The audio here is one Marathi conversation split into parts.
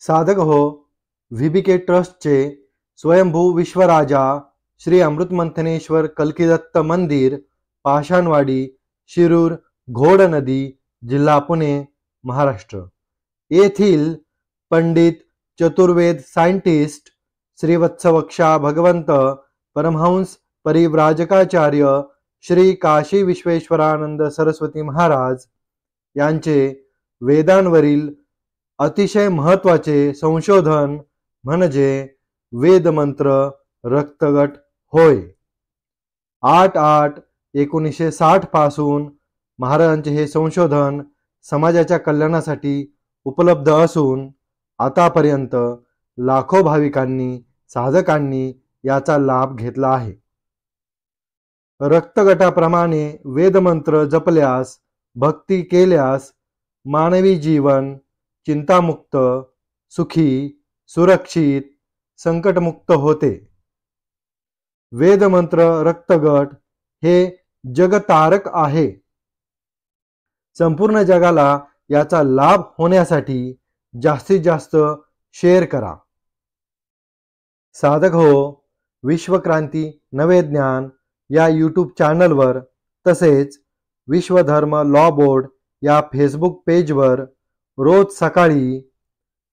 साधक हो, व्हीबीके ट्रस्टचे स्वयंभू विश्वराजा श्री अमृतमंथनेश्वर कल्कीदत्त मंदिर, पाषाणवाडी, शिरूर, घोड नदी, जिल्हा पुणे, महाराष्ट्र येथील पंडित चतुर्वेद सायंटिस्ट श्रीवत्सवक्षा भगवंत परमहंस परिव्राजकाचार्य श्री काशी विश्वेश्वरानंद सरस्वती महाराज यांचे वेदांवरील अतिशय महत्त्वाचे संशोधन म्हणजे वेदमंत्र रक्तगट होय. 8/8/1960 पासून महाराजांचे हे संशोधन समाजाच्या कल्याणासाठी उपलब्ध असून आतापर्यंत लाखो भाविकांनी साधकांनी याचा लाभ घेतला आहे. रक्तगटाप्रमाणे वेदमंत्र जपल्यास, भक्ती केल्यास मानवी जीवन चिंतामुक्त, सुखी, सुरक्षित, संकटमुक्त होते. वेदमंत्र रक्तगट हे जगतारक आहे. संपूर्ण जगाला याचा लाभ होण्यासाठी जास्तीत जास्त शेअर करा. साधक हो, विश्वक्रांती नवे ज्ञान या यूट्यूब चॅनलवर तसेच विश्वधर्म लॉ बोर्ड या फेसबुक पेजवर रोज सकाळी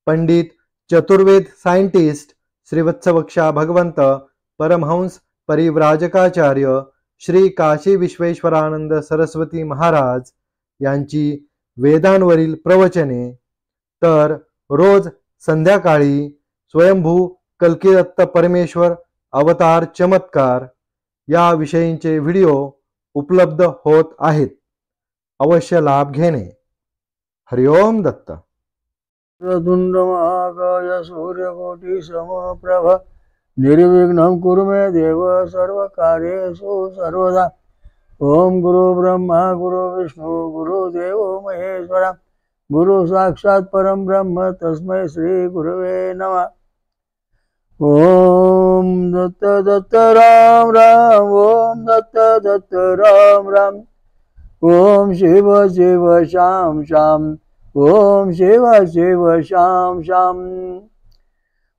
पंडित चतुर्वेद सायंटिस्ट श्रीवत्सवक्षा भगवंत परमहंस परिव्राजकाचार्य श्री काशी विश्वेश्वरानंद सरस्वती महाराज यांची वेदांवरील प्रवचने, तर रोज संध्याकाळी स्वयंभू कल्कीदत्त परमेश्वर अवतार चमत्कार या विषयींचे व्हिडिओ उपलब्ध होत आहेत. अवश्य लाभ घेणे. हरिओम दत्त. तुंड महाकाय सूर्यकोटि समप्रभ निर्विघ्नं कुरु मे देव सर्वकार्येषु सर्वदा. ओम गुरु ब्रह्मा गुरु विष्णु गुरु देव महेश्वरा गुरु साक्षात् परम ब्रह्म तस्मै श्री गुरुवे नमः. ओम दत्त दत्त राम राम ओम दत्त दत्त राम राम. ओम शिव शिव श्याम श्याम ओम शिव शिव श्याम श्याम.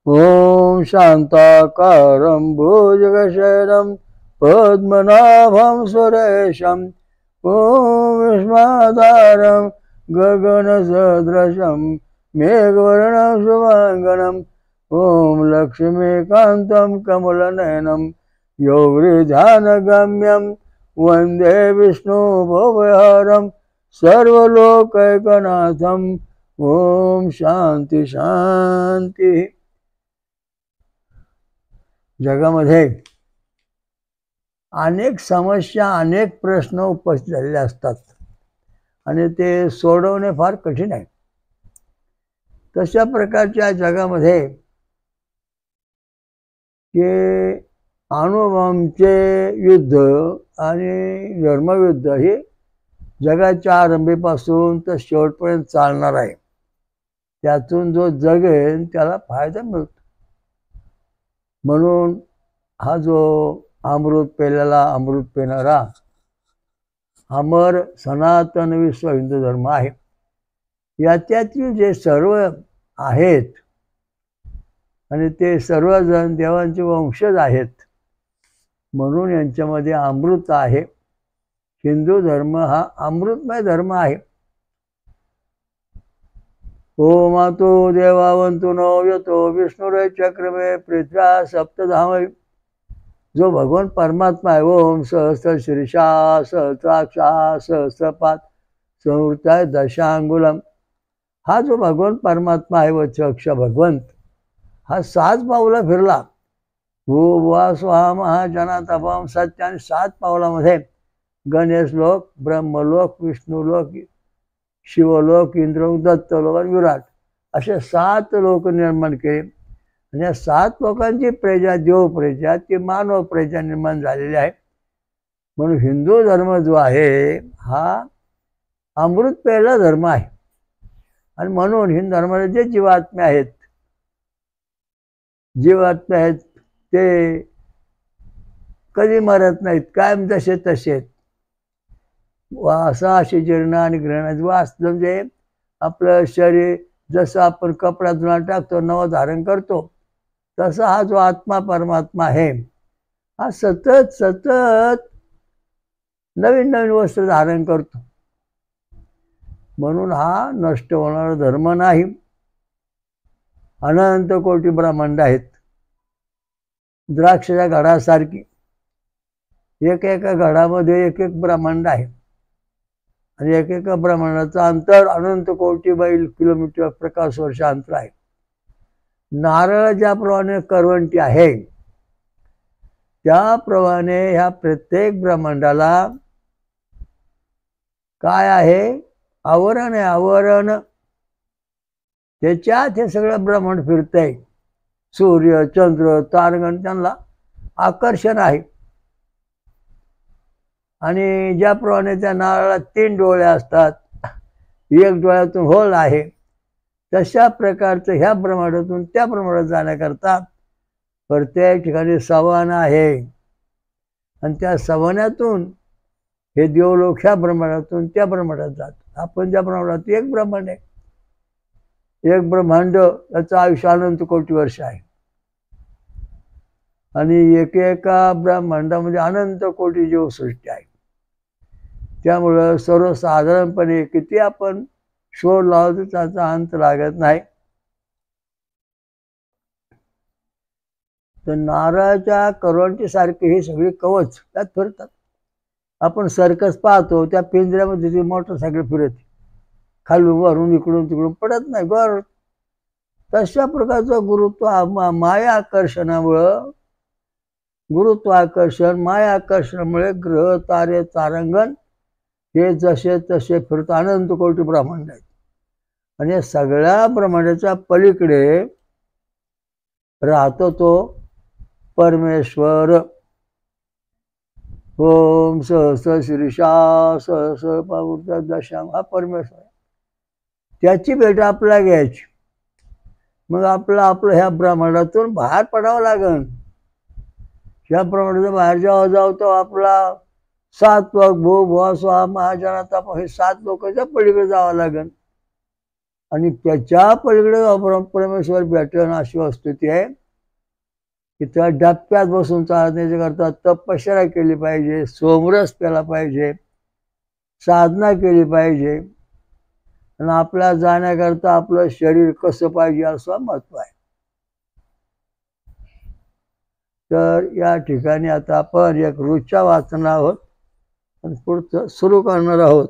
ओम शांताकारं भुजगशयनं पद्मनाभं सुरेशं. ओम विश्वाधारं गगनसदृशं मेघवर्णं शुभांगनं. ओम लक्ष्मीकान्तं कमलनयनं योगिध्यानगम्यं वंदे विष्णु भवहरं सर्वलोकैकनाथं. ओम शांती शांती. जगामध्ये अनेक समस्या अनेक प्रश्न उपस्थित झालेले असतात आणि ते सोडवणे फार कठीण आहे. तशा प्रकारच्या जगामध्ये के अणुबॉम्बचे युद्ध आणि धर्मयुद्ध हे जगाच्या आरंभीपासून तर शेवटपर्यंत चालणार आहे. त्यातून जो जगेल त्याला फायदा मिळतो. म्हणून हा जो अमृत पेल्याला अमृत पेणारा अमर सनातन विश्व हिंदू धर्म आहे, याच्यातील जे सर्व आहेत आणि ते सर्वजण देवांचे वंशज आहेत, म्हणून यांच्यामध्ये अमृत आहे. हिंदू धर्म हा अमृतमय धर्म आहे. ओमातो देवावंतु नो यतो विष्णुरे चक्रमे पृथ्व्या सप्तधाम. जो भगवान परमात्मा आहे, ओम सहस्र शीर्षा सहस्राक्षा सहस्रपाद संवृत्ताय दशांगुलम. हा जो भगवान परमात्मा आहे वत्सक्ष भगवंत, हा 7 पावलं फिरला. भूवा स्वाहा महाजना तपाम सत्य. आणि 7 पावलामध्ये गणेश लोक, ब्रह्मलोक, विष्णुलोक, शिवलोक, इंद्रलोक, दत्तलोक आणि विराट असे 7 लोक निर्माण केले. आणि या 7 लोकांची प्रजा देव प्रजा ती मानव प्रजा निर्माण झालेली आहे. म्हणून हिंदू धर्म जो आहे हा अमृत पेला धर्म आहे. आणि म्हणून हिंदू धर्माचे जे जीवात्मे आहेत ते कधी मरत नाहीत, कायम जसे तसे. वासा अशी जीर्ण आणि ग्रहणाची वास म्हणजे आपलं शरीर जसं आपण कपडा जुना टाकतो नवा धारण करतो, तसा हा जो आत्मा परमात्मा आहे हा सतत सतत नवीन नवीन वस्त्र धारण करतो. म्हणून हा नष्ट होणारा धर्म नाही. अनंत कोटी ब्रह्मांड आहेत, द्राक्षाच्या घडासारखी. एका घडामध्ये एक एक ब्रह्मांड आहे आणि एकेका ब्रह्मांडाचं अंतर अनंत कोटी बैल किलोमीटर प्रकाश वर्ष अंतर आहे. नारळ ज्याप्रमाणे करवंटी आहे त्याप्रमाणे ह्या प्रत्येक ब्रह्मांडाला काय आहे? आवरण आहे, आवरण. त्याच्यात हे सगळं ब्रह्मांड फिरतंय. सूर्य, चंद्र, तारगण त्यांना आकर्षण आहे. आणि ज्याप्रमाणे त्या नारळाला 3 डोळे असतात, एक डोळ्यातून होल आहे, तशा प्रकारचं ह्या ब्रह्मांडातून त्या ब्रह्मांडात जाण्याकरता प्रत्येक ठिकाणी संवहन आहे. आणि त्या संवहनातून हे देवलोक ह्या ब्रह्मांडातून त्या ब्रह्मांडात जातात. आपण ज्या ब्रह्मांडात एक ब्रह्मांड आहे, एक ब्रह्मांड याचं आयुष्य अनंत कोटी वर्ष आहे आणि एकेका ब्रह्मांडामध्ये अनंत कोटी जीवसृष्टी आहे. त्यामुळं सर्वसाधारणपणे किती आपण शोध लावतो त्याचा अंत लागत नाही. तर नारळाच्या करवंटीसारखे हे सगळे कवच त्यात फिरतात. आपण सर्कस पाहतो, त्या पिंजऱ्यामध्ये ती मोटरसायकल फिरते, खालून वरून इकडून तिकडून पडत नाही गर. तशा प्रकारचं माया आकर्षणामुळं, गुरुत्वाकर्षण माया आकर्षणामुळे ग्रह तारे तारांगण हे जसे तसे फिरत अनंत कोटी ब्रह्मांड आहेत. आणि या सगळ्या ब्रह्मांडाच्या पलीकडे राहतो तो परमेश्वर. ओम सहस्र शीर्षा सहस्र पावृत्या दशाम हा परमेश्वर. त्याची भेट आपल्याला घ्यायची. मग आपलं ह्या ब्रह्मांडातून बाहेर पडावं लागेल. ह्या ब्रह्मांडातून बाहेर जाऊ तो आपला 7 लोक भू भुवा स्वाहा महाजनात आपण हे 7 लोकांच्या पलीकडे जावं लागेल. आणि त्याच्या पलीकडे परमेश्वर भेटणं अशी वस्तुस्थिती आहे की त्या डप्प्यात बसून चालण्याच्या करता तपश्चर्या केली पाहिजे, सोमरस प्याला पाहिजे, साधना केली पाहिजे. आणि आपल्या जाण्याकरता आपलं शरीर कसं पाहिजे असं महत्व आहे. तर या ठिकाणी आता आपण एक ऋचा वाचणार आहोत आणि पुढचं सुरू करणार आहोत.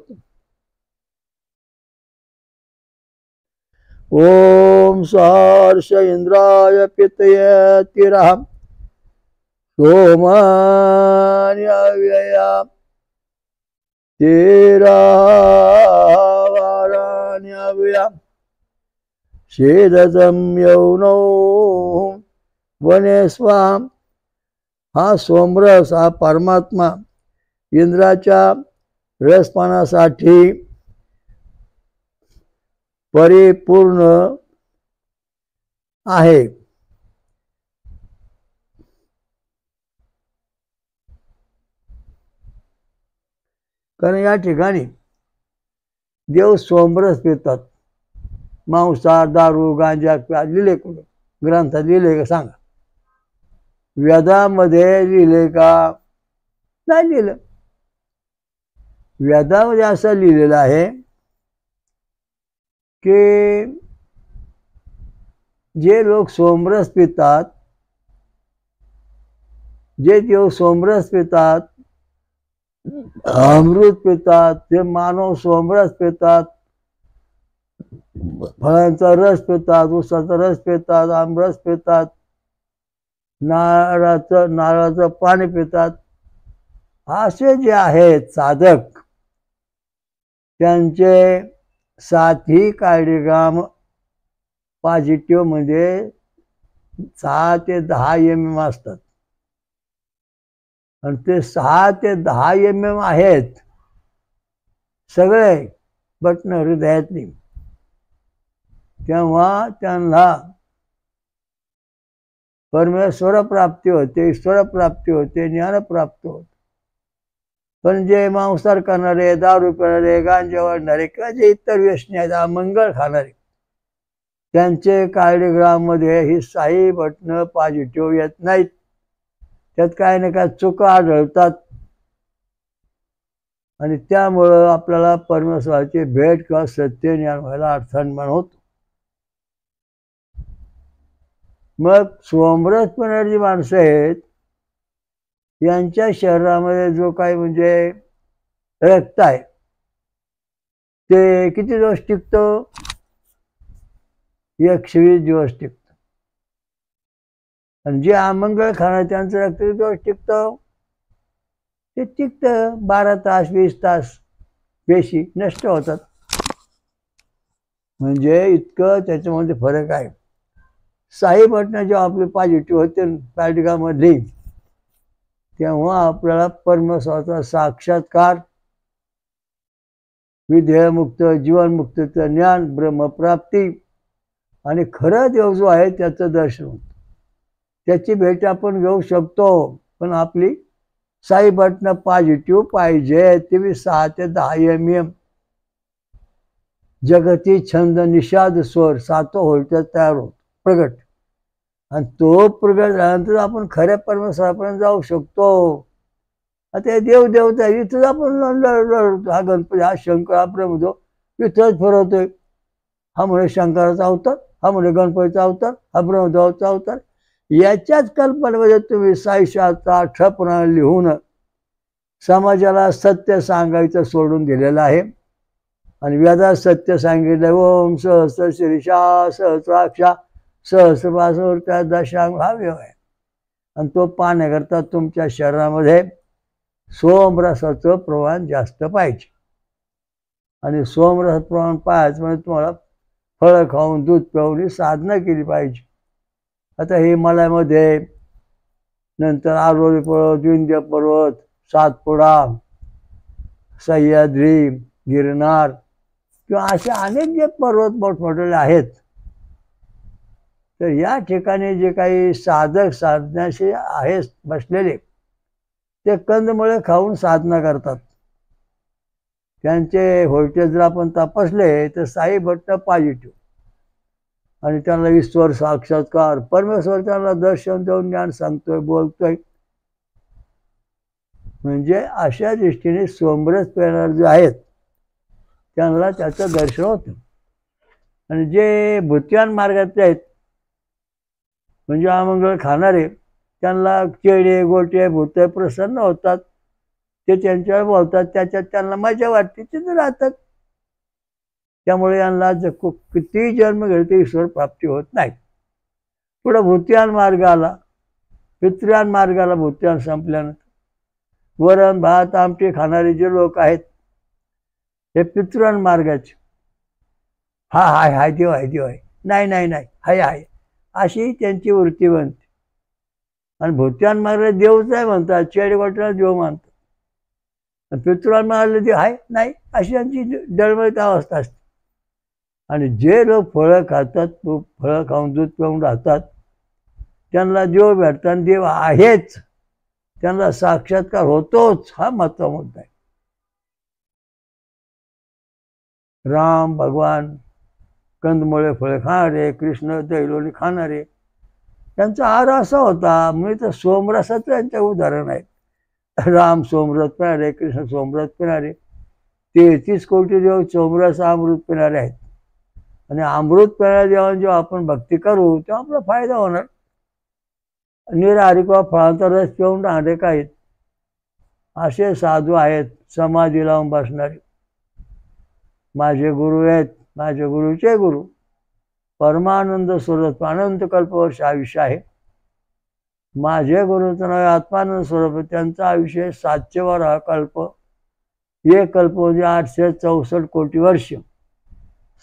ओम सहर्ष इंद्राय पितये तिरः सोमानि अव्यया तेरावाराणि अव्यया शेदतं यौनौ वने स्वाम. हा सोमरस हा परमात्मा इंद्राच्या रसपानासाठी परिपूर्ण आहे. कारण या ठिकाणी देव सोमरस पितात. मांसाहार, दारू, गांजा लिहिले कुठं ग्रंथात लिहिले का सांगा? वेदामध्ये लिहिले का? नाही लिहिलं. वेदामध्ये असं लिहिलेलं आहे की जे लोक सोमरस पितात, जे देव सोमरस पितात, अमृत पितात, जे मानव सोमरस पितात, फळांचा रस पितात, ऊसाचा रस पितात, आमरस पितात, नारळाचं पाणी पितात, असे जे आहेत साधक त्यांचे 7ही कार्डिग्राम पॉझिटिव्ह म्हणजे 6 ते 10 mm असतात. आणि ते 6 ते 10 mm आहेत सगळे बटन हृदयातली. तेव्हा त्यांना परमेश्वर प्राप्ती होते, ईश्वर प्राप्ती होते, ज्ञान प्राप्त होते. पण जे मांसाहार करणारे, दारू पिणारे, गांजा वाढणारे किंवा जे इतर व्यसनी आहेत, मंगळ खाणारे, त्यांचे कार्डिओग्राममध्ये ही साई बटणं पॉझिटिव्ह येत नाहीत. त्यात काय ना काय चुका आढळतात आणि त्यामुळं आपल्याला परमेश्वराची भेट किंवा सत्य ज्ञान व्हायला अडथळा निर्माण होतो. मग सोमरसपणाची जी माणसं आहेत यांच्या शरीरामध्ये जो काही म्हणजे रक्त आहे ते किती दिवस टिकतं? 120 दिवस टिकतं. आणि जे अमंगळ खाणार त्यांचं रक्त किती दिवस टिकतं? ते टिकतं 12 तास 20 तास. पेशी नष्ट होतात. म्हणजे इतकं त्याच्यामध्ये फरक आहे. साई बटणं जेव्हा आपले पॉझिटिव्ह होते कार्डिओग्राममधली तेव्हा आपल्याला परमेश्वराचा साक्षात्कार, विधेयमुक्त जीवनमुक्तीचं ज्ञान, ब्रह्मप्राप्ती आणि खरं देव जो आहे त्याचं दर्शन होतं. त्याची भेट आपण घेऊ शकतो. पण आपली साई बटणं पॉझिटिव्ह पाहिजे. ते 6 ते 10 mm जगती छंद निषाद स्वर 7 व्होल्टचा तयार होतो प्रगट. आणि तो प्रगट झाल्यानंतर आपण खऱ्या परमेश्वरापर्यंत जाऊ शकतो. आता देव देवता इथंच आपण हा गणपती, हा शंकर, हा ब्रह्मदेव इथंच फिरवतोय. हा म्हणे शंकराचा अवतार, हा म्हणे गणपतीचा अवतार, हा ब्रह्मदेवाचा अवतार. याच्याच कल्पनेमध्ये तुम्ही साईशास्त्र 18 पुराण लिहून समाजाला सत्य सांगायचं सोडून दिलेलं आहे. आणि वेदात सत्य सांगितलं. ओम सहस्र शीर्षा सहस्राक्षा सहस्रपासून त्या दशांग हा व्यव आहे. आणि तो पाहण्याकरता तुमच्या शरीरामध्ये सोमरसाचं प्रमाण जास्त पाहिजे. आणि सोमरस प्रमाण पाहायचं म्हणजे तुम्हाला फळं खाऊन दूध पिऊन साधना केली पाहिजे. आता हिमालयामध्ये नंतर आरोली पर्वत, विंध्य पर्वत, सातपुडा, सह्याद्री, गिरनार किंवा असे अनेक जे पर्वत मोठमोठे आहेत तर या ठिकाणी जे काही साधक साधनाशी आहेत बसलेले ते कंदमुळे खाऊन साधना करतात. त्यांचे व्होल्टेज जर आपण तपासले तर साई बटणं पॉझिटिव्ह आणि त्यांना ईश्वर साक्षात्कार, परमेश्वर त्यांना दर्शन देऊन ज्ञान सांगतोय, बोलतोय. म्हणजे अशा दृष्टीने सोमरस पेरणार जे आहेत त्यांना त्याचं दर्शन होतं. आणि जे भूत्यान मार्गातले आहेत म्हणजे अमंगळ खाणारे त्यांना चेडे गोटे भूत प्रसन्न होतात. ते त्यांच्यावर बोलतात, त्याच्यात त्यांना मजा वाटते, तिथे राहतात. त्यामुळे यांना किती जन्म घेते ईश्वर प्राप्ती होत नाही. पुढं भूत्यान मार्ग आला, पितृयान मार्गाला भूत्यान संपल्यानंतर वरण भात आमटे खाणारे जे लोक आहेत हे पितृयान मार्गाचे. हा हाय हाय देव आहे, देव आहे, नाही नाही नाही हाय हाय अशी त्यांची वृत्ती बनते. आणि भूत्यान मार्ग देवच आहे म्हणतात, चेडगोटाला देव मानतात. पितृयान मार्ग देव आहे नाही अशी त्यांची डळमळीत अवस्था असते. आणि जे लोक फळं खातात, फळं खाऊन दूध पिऊन राहतात त्यांना देव भेटतात. देव आहेच, त्यांना साक्षात्कार होतोच, हा महत्त्वाचा मुद्दा आहे. राम भगवान कंदमुळे फळे खाणारे, कृष्ण दैलोनी खाणारे, त्यांचा आहार असा होता. म्हणजे तर सोमरसाचं त्यांचं उदाहरण आहे. राम सोमरस पिणारे, कृष्ण सोमरस पिणारे, 33 कोटी देव सोमरस अमृत पिणारे आहेत. आणि अमृत पिणाऱ्या देवांची जेव्हा आपण भक्ती करू तेव्हा आपला फायदा होणार. निराहारी किंवा फळांचा रस पिऊन राहणारे काही असे साधू आहेत समाधी लावून बसणारे. माझे गुरु आहेत, माझे गुरुचे गुरु परमानंद स्वरूप, अनंत कल्पवर्ष आयुष्य आहे. माझे गुरुचं नाव आत्मानंद स्वरूप, त्यांचं आयुष्य 700 कल्प. एक कल्प म्हणजे 864 कोटी वर्ष.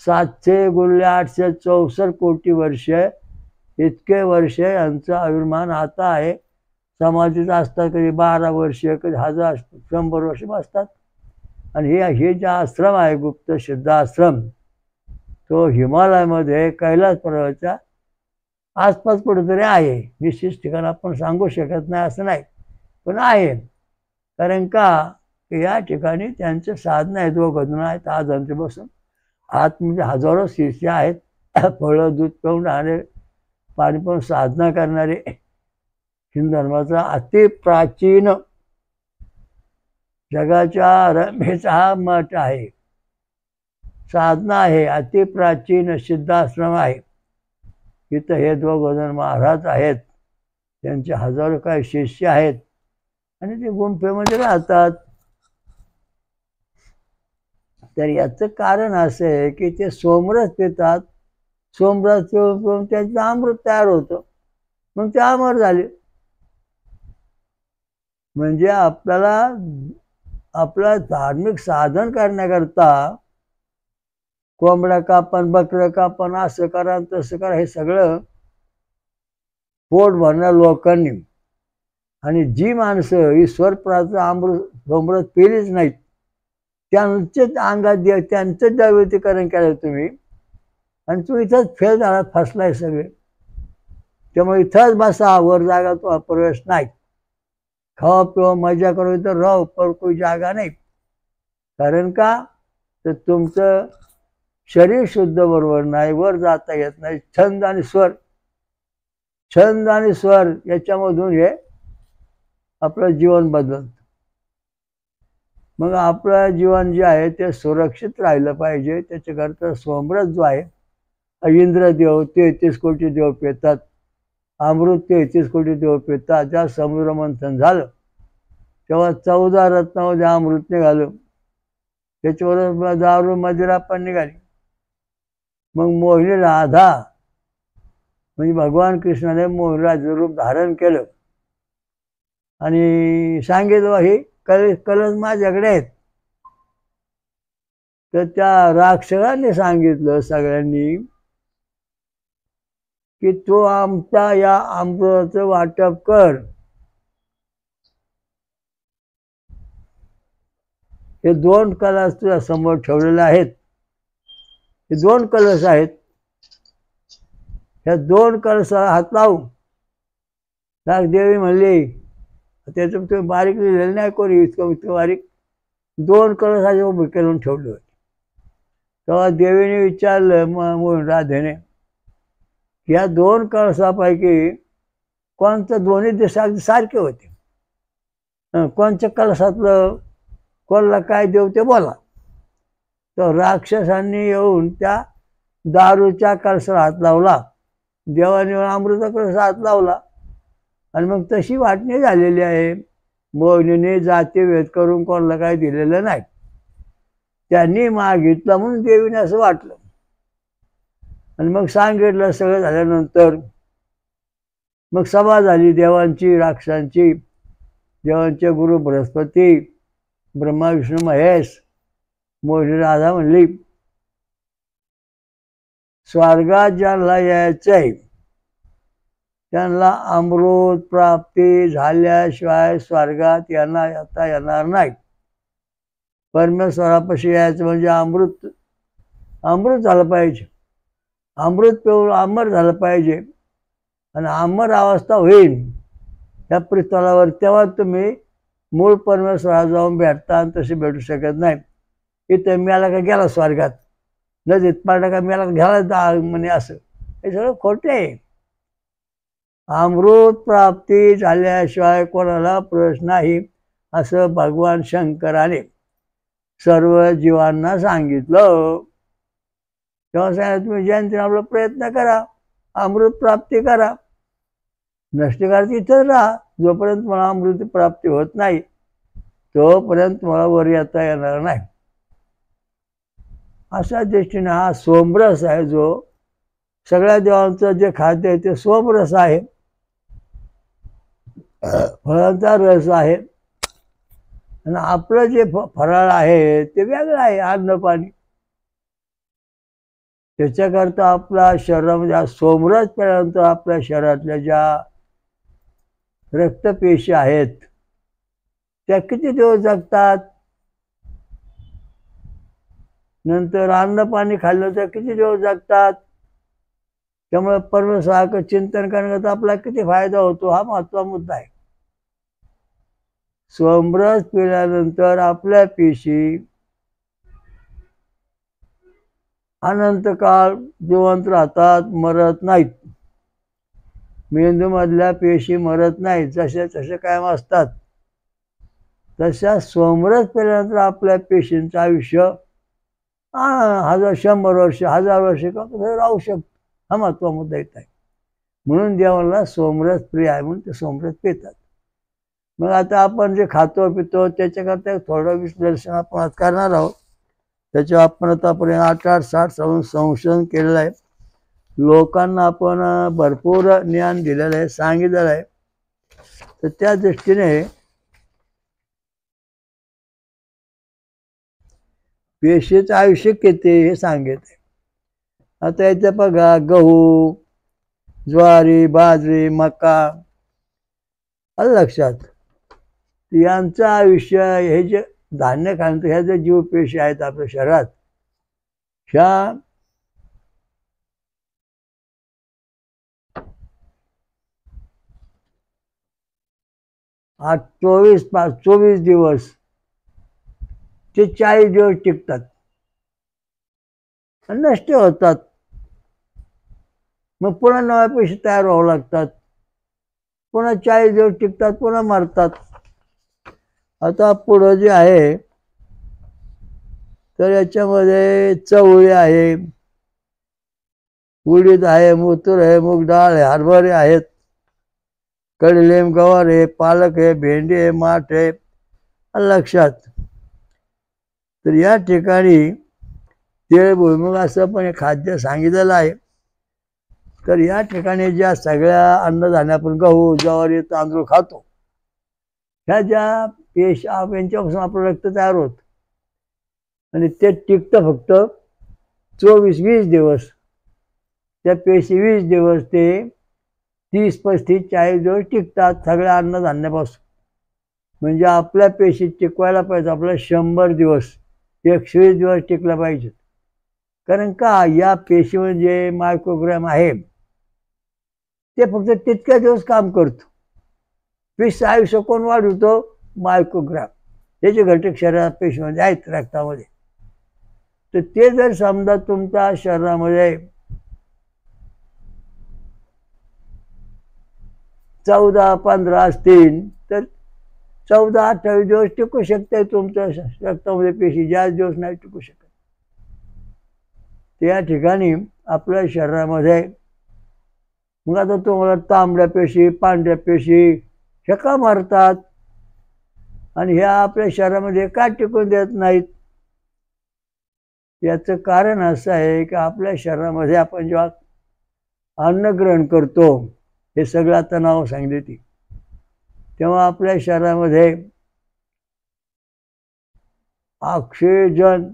700 गुणले 864 कोटी वर्ष, इतके वर्ष यांचं आयुर्मान आता आहे. समाधीत असतात कधी 12 वर्ष, कधी 1000 100 वर्ष बसतात. आणि हे जे आश्रम आहे गुप्त सिद्धाश्रम तो हिमालयामध्ये कैलास पर्वताच्या आसपास कुठेतरी आहे. निश्चित ठिकाण आपण सांगू शकत नाही असं नाही, पण आहे. कारण का या ठिकाणी त्यांचे साधनं आहेत, दोघं आहेत आजांचे बसून. आत म्हणजे हजारो शिष्य आहेत. फळं दूध पिऊन राहणारे, पाणी पिऊन साधना करणारे हिंदू धर्माचा अति प्राचीन जगाच्या रमेचा हा मठ आहे, साधना आहे, अति प्राचीन सिद्धाश्रम आहे. इथं हे दोघं महाराज आहेत, त्यांचे हजारो काही शिष्य आहेत आणि ते गुंफेमध्ये राहतात. तर याचं कारण असं आहे की ते सोमरस पितात, सोमरस पिऊन त्यांचं अमृत तयार होतं, मग ते अमर झाले. म्हणजे आपल्याला आपलं धार्मिक साधन करण्याकरता कोंबड्या कापण, बकरं कापण, असं करा तसं करा, हे सगळं पोट भरणाऱ्या लोकांनी, आणि जी माणसं ईश्वरप्राचं अमृत सोमरस पिलीच नाहीत, त्यांचेच अंगात त्यांचं दैवतीकरण केलं तुम्ही, आणि तू इथंच फेल झाला, फसलाय सगळे. त्यामुळे इथंच बसा, वर जागा तो प्रवेश नाही. खावा पिवा मजा करू इथं राहू, पर कोई जागा नाही. कारण का तर तुमचं शरीर शुद्ध बरोबर नाही, वर जाता येत नाही. छंद आणि स्वर, छंद आणि स्वर याच्यामधून हे आपलं जीवन बदलतं. मग आपलं जीवन जे आहे ते सुरक्षित राहिलं पाहिजे. त्याच्याकरता सोमरस जो आहे, इंद्रदेव 33 कोटी देव पितात, अमृत 33 कोटी देव पितात. ज्या समुद्र मंथन झालं तेव्हा 14 रत्नामध्ये अमृत निघालं, त्याच्यावर दारू मदिरा पण निघाली. मग मोहिनी राधा म्हणजे भगवान कृष्णाने मोहिनी राधेचं रूप धारण केलं आणि सांगितलं हे कलश माझ्याकडे आहेत. तर त्या राक्षसांनी सांगितलं सगळ्यांनी की तो आमच्या या अमृताचं वाटप कर. हे 2 कलश तुझ्या समोर ठेवलेले आहेत, हे 2 कलश आहेत. ह्या 2 कलशाला हात लावू. देवी म्हणली, त्याचं तुम्ही बारीक लिहिलेलं नाही कोणी, इतकं बारीक 2 कलशाचे उभे करून ठेवले होते. तेव्हा देवीने विचारलं मोहिनी राधेने, या 2 कलशापैकी कोणतं, दोन्ही दिशा सारखे होते, कोणत्या कलशातलं कोणाला काय देऊ ते बोला. तर राक्षसांनी येऊन त्या दारूच्या कलशाला हात लावला, देवाने अमृता कलशाला हात लावला, आणि मग तशी वाटणी झालेली आहे. मोहिनीने जातीभेद करून कोणाला काही दिलेलं नाही. त्यांनी मागितलं म्हणून देवीने असं वाटलं, आणि मग सांगितलं. सगळं झाल्यानंतर मग सभा झाली देवांची राक्षसांची. देवांचे गुरु बृहस्पती, ब्रह्मा विष्णू महेश. मोहिनी राधा म्हणली, स्वर्गात ज्यांना यायचंय त्यांना अमृत प्राप्ती झाल्याशिवाय स्वर्गात येता येणार नाही. परमेश्वरापाशी यायचं म्हणजे अमृत झालं पाहिजे, अमृत पिऊन अमर झालं पाहिजे, आणि अमर अवस्था होईल या पृथ्वीवर, तेव्हा तुम्ही मूळ परमेश्वराला जाऊन भेटता, आणि तशी भेटू शकत नाही. इथे मेला का गेला स्वर्गात, नदीत पाडला का मेला का घ्यायला म्हणे, असं हे सगळं खोटे आहे. अमृत प्राप्ती झाल्याशिवाय कोणाला प्रवेश नाही, असं भगवान शंकराने सर्व जीवांना सांगितलं. तेव्हा सांगितलं तुम्ही जयंतीने आपला प्रयत्न करा, अमृत प्राप्ती करा. नष्टकारती इथंच राहा, जोपर्यंत मला अमृत प्राप्ती होत नाही तोपर्यंत मला वर येता येणार नाही. अशा दृष्टीने हा सोमरस आहे, जो सगळ्या देवांचं जे खाद्य आहे ते सोमरस आहे, फळांचा रस आहे, आणि आपलं जे फराळ आहे ते वेगळं आहे, अन्न पाणी. त्याच्याकरता आपल्या शरीरामध्ये सोमरस प्यायल्यानंतर आपल्या शरीरातल्या ज्या रक्तपेशी आहेत त्या किती दिवस जगतात. नंतर अन्न पाणी खाल्लं तर किती दिवस जगतात. त्यामुळे परमेश्वराचं चिंतन करण्याचा आपला किती फायदा होतो हा महत्त्वाचा मुद्दा आहे. सोमरस पिल्यानंतर आपल्या पेशी अनंत काळ जिवंत राहतात, मरत नाहीत. मेंदूमधल्या पेशी मरत नाहीत, जसे तसे कायम असतात. तशा सोमरस पेल्यानंतर आपल्या पेशींचं आयुष्य 100 वर्ष 1000 वर्ष राहू शकतं. हा महत्त्वाचा मुद्दा येत आहे. म्हणून देवाला सोमरस प्रिय आहे, म्हणून ते सोमरस पितात. मग आता आपण जे खातो पितो त्याच्याकरता थोडं विश्लेषण आपण आज करणार आहोत. त्याच्यावर आपण आतापर्यंत 860 संशोधन केलेलं आहे. लोकांना आपण भरपूर ज्ञान दिलेलं आहे, सांगितलेलं आहे. तर त्या दृष्टीने पेशीचं आयुष्य किती हे सांगितले. आता इथे बघा, गहू, ज्वारी, बाजरी, मका, आलं लक्षात. यांचं आयुष्य, हे जे धान्य खाणं, ह्या ज्या जीवपेशी आहेत आपल्या शरीरात, ह्या 24 दिवस ते 40 दिवस टिकतात आणि नष्ट होतात. मग पुन्हा नव्या पेशी तयार व्हावं लागतात, पुन्हा 40 दिवस टिकतात, पुन्हा मरतात. आता पुढं जे आहे तर याच्यामध्ये चवळी आहे, उडीद आहे, मसूर आहे, मूग डाळ आहे, हरभरे आहेत, कडलिंब, गवार आहे, पालक आहे, भेंडी आहे, माठ आहे, लक्षात. तर या ठिकाणी तेळ भुईमुग असं पण खाद्य सांगितलेलं आहे. तर या ठिकाणी ज्या सगळ्या अन्नधान्य आपण गहू, ज्वारी, तांदूळ खातो, ह्या ज्या पेशी यांच्यापासून आपलं रक्त तयार होत आणि ते टिकतं फक्त 24-20 दिवस. त्या पेशी 20 दिवस ते 30-35-40 दिवस टिकतात सगळ्या अन्नधान्यापासून. म्हणजे आपल्या पेशी टिकवायला पाहिजे आपल्याला 100 दिवस, 120 दिवस टिकला पाहिजे. कारण का, या पेशीमध्ये जे मायक्रोग्राम आहे ते फक्त तितक्या दिवस काम करतो. पेशीचं आयुष्य कोण वाढवतो? मायक्रोग्राम. हे जे घटक शरीरात पेशीमध्ये आहेत, रक्तामध्ये, तर ते जर समजा तुमच्या शरीरामध्ये 14-15 असतील तर 14-28 दिवस टिकू शकते तुमच्या रक्तामध्ये पेशी, जास्त दिवस नाही टिकू शकत. त्या ठिकाणी आपल्या शरीरामध्ये मग आता तुम्हाला तांबड्या पेशी, पांढऱ्या पेशी ह्या का मारतात आणि ह्या आपल्या शरीरामध्ये का टिकून देत नाहीत? याचं कारण असं आहे की आपल्या शरीरामध्ये आपण जेव्हा अन्न ग्रहण करतो, हे सगळं आता नाव सांगितली ती, तेव्हा आपल्या शरीरामध्ये ऑक्सिजन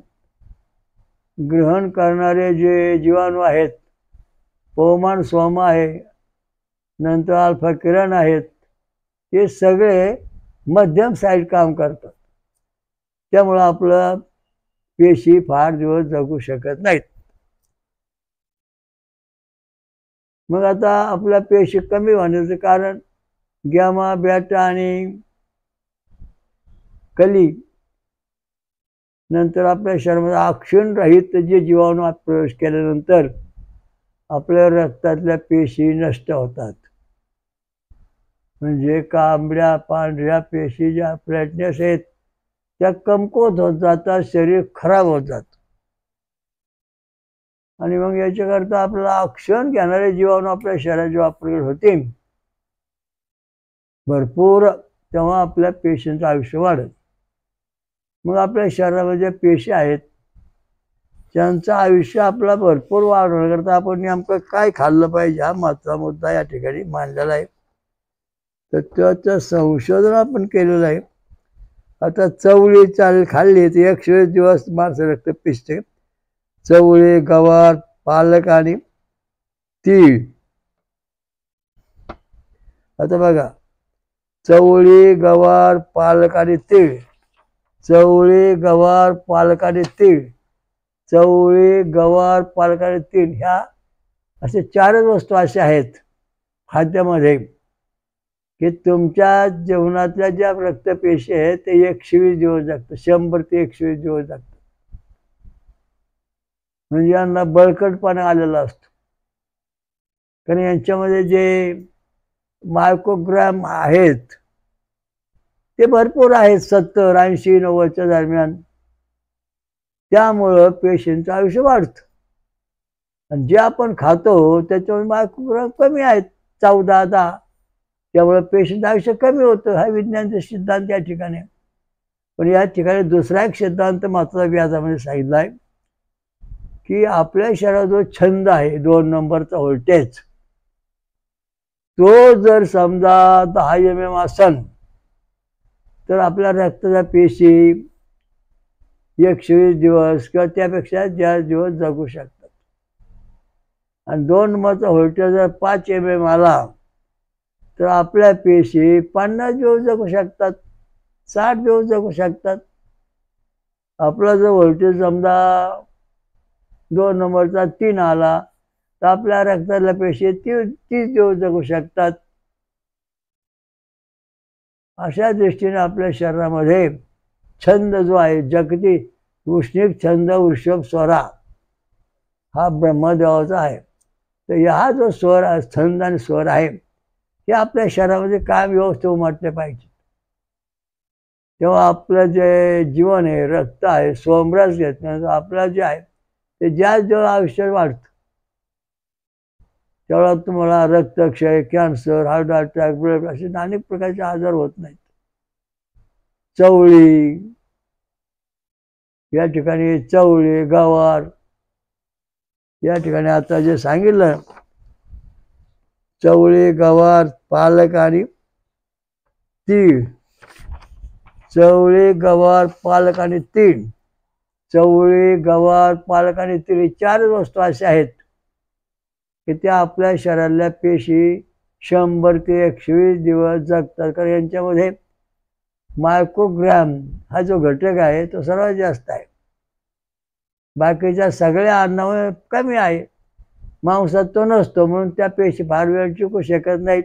ग्रहण करणारे जे जीवाणू आहेत, पवमान सोमा आहे, नंतर अल्फा किरण आहेत, हे सगळे मध्यम साईड काम करतात. त्यामुळं आपलं पेशी फार दिवस जगू शकत नाहीत. मग आता आपल्या पेशी कमी होण्याचं कारण गॅमा, बेटा आणि कली, नंतर आपल्या शरीरामध्ये ऑक्सिजन रहित जे जीवाणू प्रवेश केल्यानंतर आपल्या रक्तातल्या पेशी नष्ट होतात. म्हणजे कांबड्या पांढऱ्या पेशी ज्या फ्लॅटनेस आहेत त्या कमकुवत होत जातात, शरीर खराब होत जातं. आणि मग याच्याकरता आपल्याला ऑक्सिजन घेणारे जीवाणू आपल्या शरीरात जेव्हा प्रगट होतील भरपूर, तेव्हा आपल्या पेशींचं आयुष्य वाढत. मग आपल्या शरीरामध्ये पेशी आहेत त्यांचं आयुष्य आपला भरपूर वाढवण्याकरता आपण नेमकं काय खाल्लं पाहिजे हा महत्त्वाचा मुद्दा या ठिकाणी मांडलेला आहे. तर त्याचं संशोधन आपण केलेलं आहे. आता चवळी खाल्ली तर 120 दिवस माणसं रक्त पिसते. चवळी, गवार, पालक आणि तीळ. आता बघा, चवळी, गवार, पालक आणि तीळ, चवळी, गवार, पालक आणि तीळ, चवळी, गवार, पालक आणि तीळ, ह्या असे 4च वस्तू अशा आहेत खाद्यामध्ये की तुमच्या जेवणातल्या ज्या रक्तपेशी आहेत ते 120 दिवस जगतात, 100 ते 120 दिवस जगतात. म्हणजे यांना बळकटपणा आलेला असतो. कारण यांच्यामध्ये जे मायक्रोग्राम आहेत ते भरपूर आहेत, 70, 80, 90च्या दरम्यान. त्यामुळं पेशींचं आयुष्य वाढतं. आणि जे आपण खातो त्याच्यामुळे मायक्रोग्राम कमी आहेत, 14, 10. त्यामुळे पेशींचं आयुष्य कमी होतं. हा विज्ञानाचा सिद्धांत या ठिकाणी. पण या ठिकाणी दुसरा एक सिद्धांत महत्त्वाचा व्याजामध्ये सांगितला आहे की आपल्या शरीरात जो छंद आहे 2 नंबरचा व्होल्टेज, तो जर समजा 10 mm असेल तर आपल्या रक्ताच्या पेशी 120 दिवस किंवा त्यापेक्षा जास्त दिवस जगू शकतात. आणि 2 नंबरचा व्होल्टेज जर 5 mm आला तर आपल्या पेशी 50 दिवस जगू शकतात, 60 दिवस जगू शकतात. आपला जर व्होल्टेज समजा 2 नंबरचा 3 आला तर आपल्या रक्तातल्या पेशी 30 दिवस जगू शकतात. अशा दृष्टीने आपल्या शरीरामध्ये छंद जो आहे, जागतिक उष्णिक छंद वृषभ स्वरा, हा ब्रह्मदेवाचा आहे. तर हा जो स्वर आहे, छंद आणि स्वर आहे, हे आपल्या शरीरामध्ये कायम व्यवस्थित उमटले पाहिजे. तेव्हा आपलं जे जीवन आहे, रक्त आहे, सोमरस घेतल्यानंतर आपलं जे आहे ते जेव्हा आयुष्य वाढतं तेव्हा तुम्हाला रक्तक्षय, कॅन्सर, हार्ट अटॅक, ब्लड असे अनेक प्रकारचे आजार होत नाहीत. चवळी, या ठिकाणी चवळी, गवार, या ठिकाणी आता जे सांगितलं, चवळी, गवार, पालक आणि तीळ. चवळी, गवार, पालक आणि तीळ. चवळी, गवार, पालक आणि तीळ, 4 वस्तू अशा आहेत की त्या आपल्या शरीरातल्या पेशी 100 ते 120 दिवस जगतात. कारण यांच्यामध्ये मायक्रोग्राम हा जो घटक आहे तो सर्वात जास्त आहे. बाकीच्या सगळ्या अन्नावर कमी आहे. मांसात तो नसतो, म्हणून त्या पेशी फार वेळ टिकू शकत नाहीत.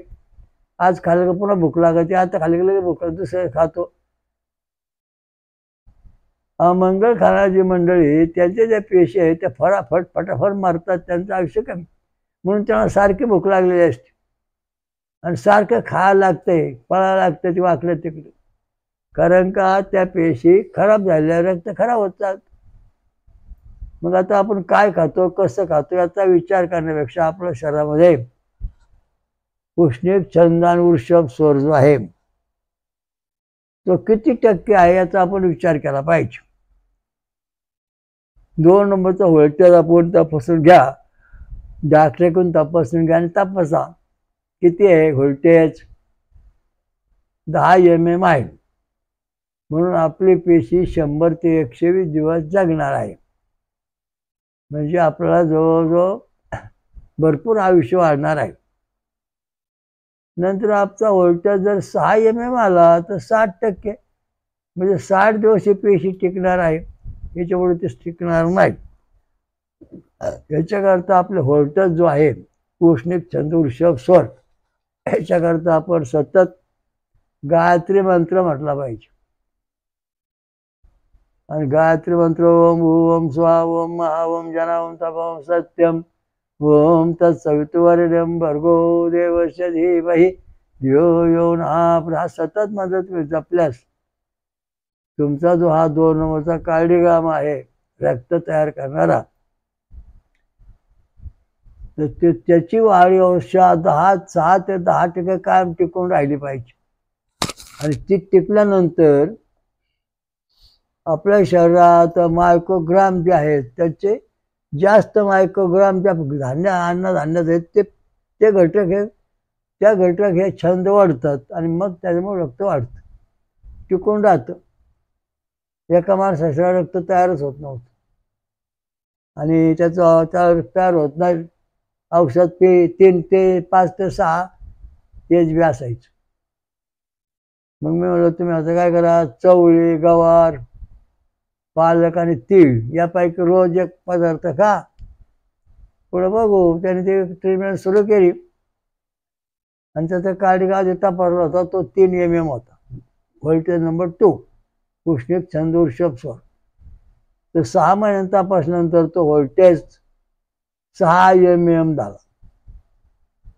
आज खाल्लं का पुन्हा भूक लागते, आता खाल्लं की भूक लागते, दुसरं खातो. अमंगळ खाणारी मंडळी, त्यांच्या ज्या पेशी आहेत त्या फटाफट मरतात, त्यांचं आयुष्य कमी. म्हणून त्यांना सारखी भूक लागलेली असते आणि सारखं खायला लागतंय, पळायला लागतं ते वाकडं तिकडे. कारण का त्या पेशी खराब झालेल्या, रक्त खराब होतात. मग आता आपण काय खातो, कसं खातो याचा विचार करण्यापेक्षा आपल्या शरीरामध्ये उष्णिक छंद आणि वृषभ स्वर जो आहे तो किती टक्के आहे याचा आपण विचार केला पाहिजे. 2 नंबरचा व्होल्टेज आपण तपासून घ्या, डॉक्टरकडून तपासून घ्या आणि तपासा किती आहे व्होल्टेज. 10 mm आहे, म्हणून आपली पेशी 100 ते 120 दिवस जगणार आहे. म्हणजे आपल्याला जवळजवळ भरपूर आयुष्य वाढणार आहे. नंतर आपचा व्होल्टेज जर 6 mm आला तर 60%, म्हणजे 60 दिवस ही पेशी टिकणार आहे, याच्यापुढे ते टिकणार नाही. याच्याकरता आपले व्होल्टेज जो आहे उष्णिक छंद वृषभ स्वर, याच्याकरता आपण सतत गायत्री मंत्र म्हटला पाहिजे. आणि गायत्री मंत्र ओम ओम स्वा ओम महा ओम जना ओम तप ओम सत्यम ओम तत्सवितुर्वरेण्यं भर्गो देवस्य धीमहि धियो यो नः प्रचोदयात्. सतत मंत्र तुम्ही जपल्यास तुमचा जो हा 2 नंबरचा कार्डिग्राम आहे, रक्त तयार करणारा, तर त्याची वाढ 6 ते 10% कायम टिकून राहिली पाहिजे. आणि ती टिकल्यानंतर आपल्या शरीरात मायक्रोग्राम जे आहेत त्याचे जास्त मायक्रोग्राम ज्या अन्नधान्यात आहेत ते घटक हे छंद वाढतात आणि मग त्याच्यामुळे रक्त वाढतं, टिकून राहतं. एका माणसाच्या रक्त तयारच होत नव्हतं आणि त्याचा रक्त तयार होत नाही. औषध 3 ते 5 ते 6 एच बी असायचं. मग मी म्हणलं तुम्ही आता काय करा, चवळी, गवार, पालक आणि तीळ यापैकी रोज एक पदार्थ खा. पुढे बघू. त्याने ते ट्रीटमेंट सुरू केली आणि त्याचा कार्डिग्राम तपासला होता, तो 3 mm होता, व्होल्टेज नंबर 2, उष्णिक छंद वृषभ स्वर. तर 6 महिन्यांनी तपासल्यानंतर तो व्होल्टेज 6 mm झाला.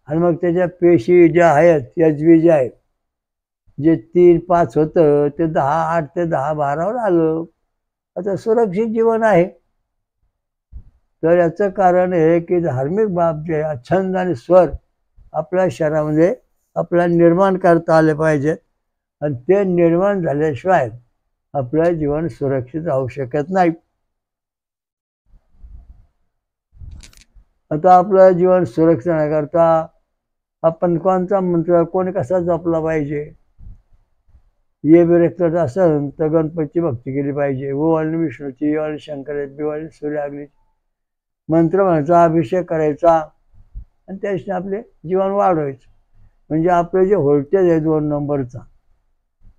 आणि मग त्याच्या पेशी ज्या आहेत, HB जे आहेत, जे 3-5 होतं ते 8 ते 10-12वर आलं. आता सुरक्षित जीवन आहे. तर याचं कारण हे की धार्मिक बाब जे छंद आणि स्वर आपल्या शरीरामध्ये आपल्याला निर्माण करता आले पाहिजेत. आणि ते निर्माण झाल्याशिवाय आपलं जीवन सुरक्षित राहू शकत नाही. आता आपलं जीवन सुरक्षित राहण्याकरता आपण कोणता मंत्र कोणी कसा जपला पाहिजे. ये बिरक्त असेल तर गणपतीची भक्ती केली पाहिजे. ओवाळणी विष्णूची, ओवाळणी शंकराची, बिवाळणी सूर्याग्नीची मंत्र म्हणायचा, अभिषेक करायचा आणि त्याने आपले जीवन वाढवायचं. म्हणजे आपलं जे व्होल्टेज आहे 2 नंबरचा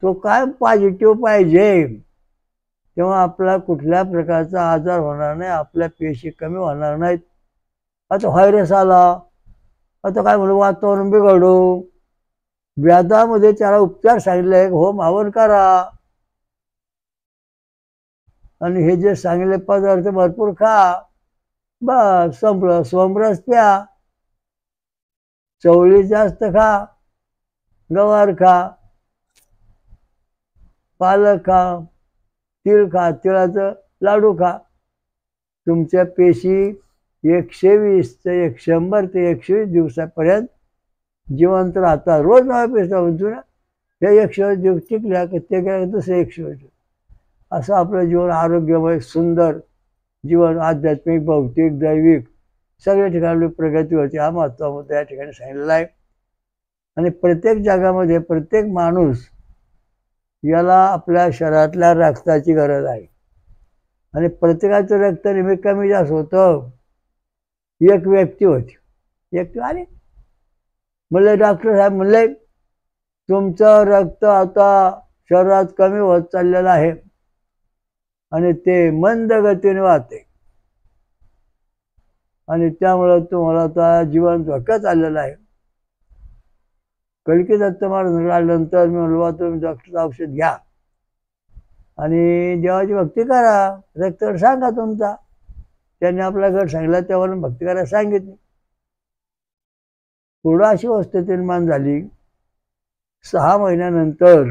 तो काय पॉझिटिव्ह पाहिजे. तेव्हा आपला कुठल्या प्रकारचा आजार होणार नाही, आपल्या पेशी कमी होणार नाहीत. आता व्हायरस आला, आता काय म्हणू, वातावरण बिघडू, व्याधामध्ये त्याला उपचार सांगितले, होम हवन करा आणि हे जे सांगितले पदार्थ भरपूर खा, बस संपलं. सोमरस प्या, चवळी जास्त खा, गवार खा, पालक खा, तीळ खा, तिळाचं लाडू खा. तुमच्या पेशी 120 ते 100 ते 120 दिवसापर्यंत जिवंत राहतात. रोज नव्या पेशा म्हणतो ना, हे 120 दिवस टिकल्या की ते गेल्या दुसरे 120 दिवस. असं आपलं जीवन आरोग्यमय सुंदर जीवन, आध्यात्मिक, भौतिक, दैविक सगळ्या ठिकाणी प्रगती होती. हा महत्त्वाचा मुद्दा या ठिकाणी सांगितलेला आहे. आणि प्रत्येक जगामध्ये प्रत्येक माणूस याला आपल्या शरीरातल्या रक्ताची गरज आहे. आणि प्रत्येकाचं रक्त नेहमी कमी जास्त होतं. एक व्यक्ती होती, एक आली म्हणले, डॉक्टर साहेब म्हणले तुमचं रक्त आता शरीरात कमी होत चाललेलं आहे आणि ते मंद गतीने वाहते आणि त्यामुळे तुम्हाला आता जीवन धोक्यात आलेलं आहे. कळकी दत्त महाराज आल्यानंतर मी म्हणलो, तुम्ही डॉक्टरचं औषध घ्या आणि देवाची भक्ती करा, रक्तगट सांगा तुमचा. त्यांनी आपला गट सांगितला, त्यावरून भक्ती करायला सांगितली. पुढं अशी वस्तू निर्माण झाली, 6 महिन्यानंतर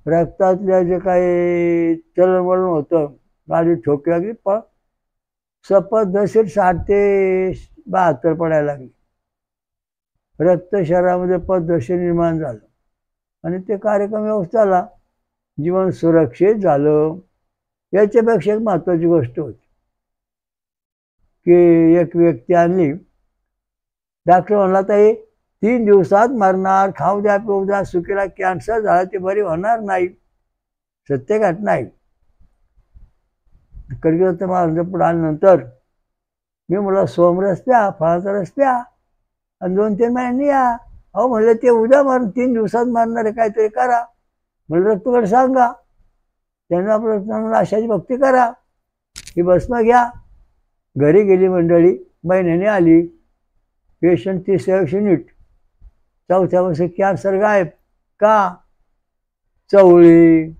रक्तातल्या जे काही चलनवलन होतं, गाडी ठोकी लागली, पण पद्धतशीर 60 ते 72 पडायला लागली. रक्त शरीरामध्ये पद्धतशीर निर्माण झालं आणि ते कार्यक्रम व्यवस्थित झाला, जीवन सुरक्षित झालं. याच्यापेक्षा एक महत्त्वाची गोष्ट होती की एक व्यक्ती आणली, डॉक्टर म्हणला ताई 3 दिवसात मरणार, खाऊ द्या पिऊ द्या, सुखीला कॅन्सर झाला ते बरी होणार नाही. सत्य घटना आहे. कळकी महाराजांच्या पुढे आल्यानंतर मी म्हणलं, सोमरस प्या, फळाचा रस प्या आणि 2-3 महिन्यांनी या. अहो म्हणलं, ते उद्या 3 दिवसात मरणार आहे, काहीतरी करा. म्हणलं रक्तगट सांगा. त्यांना आपलं आशाची भक्ती करा, ही भस्म घ्या. घरी गेली मंडळी, महिन्याने आली, पेशंट 30 नीट, 4थ्या वर्षी कॅन्सर गायब. का? चवळी,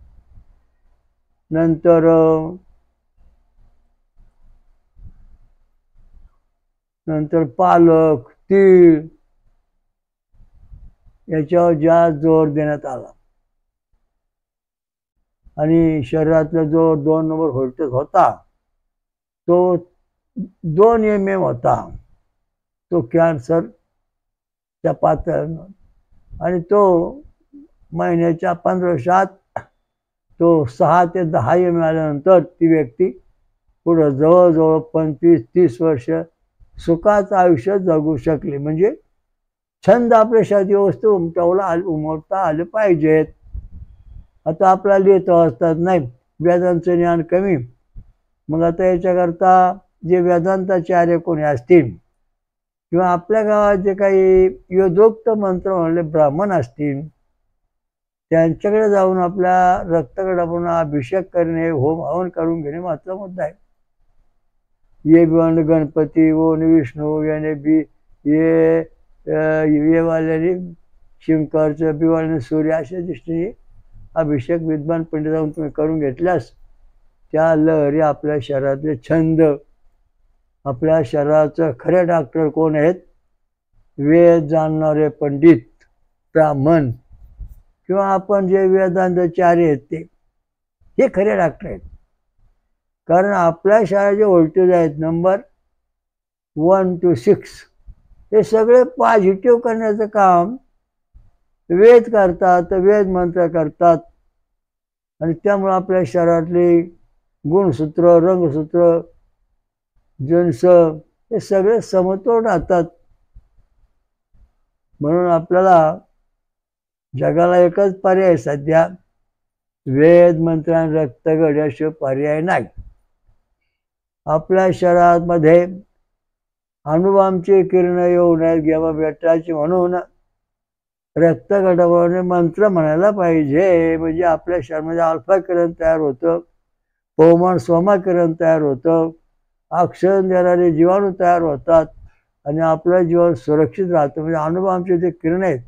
नंतर पालक, तीळ याच्यावर जास्त जोर देण्यात आला. आणि शरीरातला जो 2 नंबर व्होल्टेज होता तो 2 mm होता, तो कॅन्सरच्या पातळीवर. आणि तो महिन्याच्या 15 दिवसात तो 6 ते 10 mm आल्यानंतर ती व्यक्ती पुढं जवळजवळ 25-30 वर्ष सुखाचं आयुष्य जगू शकली. म्हणजे छंद आपल्या शरीर वस्तू उमटता आले पाहिजेत. आता आपल्याला लिहिता वाचतात नाही, वेदांचं ज्ञान कमी. मग आता याच्याकरता जे वेदांताचार्य कोणी असतील किंवा आपल्या गावात जे काही योदोक्त मंत्र म्हणले ब्राह्मण असतील, त्यांच्याकडे जाऊन आपल्या रक्तगटापूर्ण अभिषेक करणे, होम हवन करून घेणे महत्त्वाचा मुद्दा आहे. ये बिवाने गणपती, ओने विष्णू, याने ये वाल्याने शंकरचं, बिवाने सूर्य, अशा दृष्टीने अभिषेक विद्वान पंडित जाऊन तुम्ही करून घेतल्यास त्या लहरी आपल्या शरीरातले छंद, आपल्या शरीराचं खरे डॉक्टर कोण आहेत? वेद जाणणारे पंडित, ब्राह्मण किंवा आपण जे वेदांताचार्य आहेत ते, हे खरे डॉक्टर आहेत. कारण आपल्या शरीराचे जे व्होल्टेज आहेत नंबर 1 to 6 हे सगळे पॉझिटिव्ह करण्याचं काम वेद करतात, वेद मंत्र करतात. आणि त्यामुळे आपल्या शरीरातली गुणसूत्र, रंगसूत्र, जंस हे सगळे समतोल राहतात. म्हणून आपल्याला जगाला एकच पर्याय सध्या, वेद मंत्र आणि रक्तगट याशिवाय पर्याय नाही. आपल्या शरीरामध्ये अणुबॉम्बची किरणं येऊ नयेत गेमा भेटायची म्हणून रक्तगटाप्रमाणे मंत्र म्हणायला पाहिजे. म्हणजे आपल्या शरीरामध्ये अल्फा किरण तयार होतं, पौमान सोमा किरण तयार होतं, ऑक्सिजन देणारे जीवाणू तयार होतात आणि आपलं जीवन सुरक्षित राहतं. म्हणजे अणुबॉम्बचे जे किरण आहेत,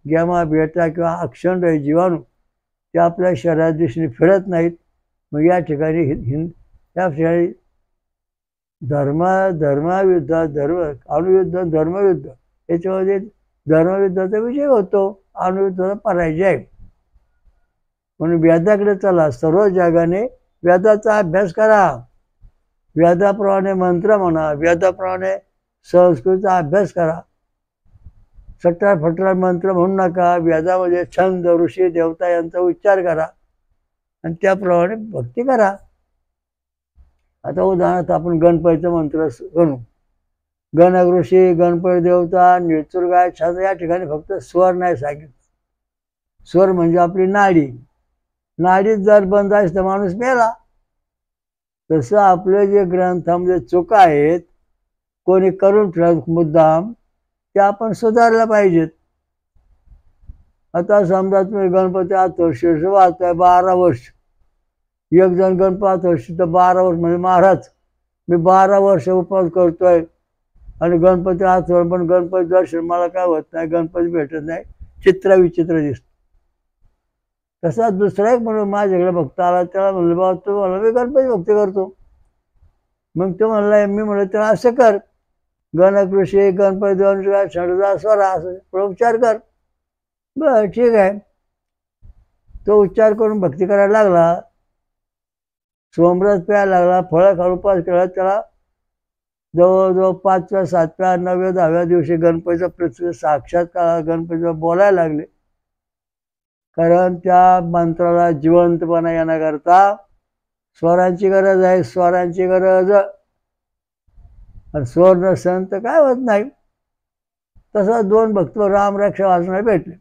गॅमा बेटा किंवा अक्षंड जीवाणू, ते आपल्या शरीरात दिशेने फिरत नाहीत. मग या ठिकाणी या ठिकाणी धर्मयुद्ध, अणुयुद्ध, धर्मयुद्ध याच्यामध्ये धर्मयुद्धाचा विजय होतो, अणुयुद्धाचा पराजय आहे. म्हणून वेदाकडे चला, सर्व जगाने वेदाचा अभ्यास करा, वेदाप्रमाणे मंत्र म्हणा, वेदाप्रमाणे संस्कृतीचा अभ्यास करा. सट्टाफट्टा मंत्र म्हणू नका, वेदामध्ये छंद, ऋषी, देवता यांचा उच्चार करा आणि त्याप्रमाणे भक्ती करा. आता उदाहरणार्थ आपण गणपतीचा मंत्र म्हणू, गणक ऋषी, गणपती देवता, निळचुरगाय, छंद, या ठिकाणी फक्त स्वर नाही सांगितलं. स्वर म्हणजे आपली नाडी, नाडीत जर बंद आहे तर माणूस मेला. तसं आपले जे ग्रंथामध्ये चुका आहेत, कोणी करून ठेवत मुद्दाम, ते आपण सुधारल्या पाहिजेत. आता समजा तुम्ही गणपती अथर्वशीर्ष वाचताय 12 वर्ष, एक जण गणपती अथर्वशीर्ष 12 वर्ष म्हणजे महाराज मी 12 वर्ष उपवास करतोय आणि गणपती अथर्व, पण गणपती दर्शन मला काय होत नाही, गणपती भेटत नाही, चित्र विचित्र दिसत. तसा दुसरा एक म्हणून माझ्याकडे भक्त आला, त्याला म्हणलं बाबा तू म्हणलं मी गणपती भक्ती करतो. मग तो म्हणला, मी म्हणलं त्याला असं कर, गणक ऋषी, गणपती देवांचा षडजा स्वरा असं उच्चार कर. बरं ठीक आहे. तो उच्चार करून भक्ती करायला लागला, सोमरस प्यायला लागला, फळं खाऊन उपास केला. त्याला जवळजवळ 5व्या, 7व्या, 9व्या, 10व्या दिवशी गणपतीचा प्रत्यक्ष साक्षात्कार, गणपतीला बोलायला लागले. कारण त्या मंत्राला जिवंतपणा येण्याकरता स्वरांची गरज आहे, स्वरांची गरज. आणि स्वर नसेल तर काय होत नाही. तसं 2 भक्त रामरक्षा वाचनाला भेटले.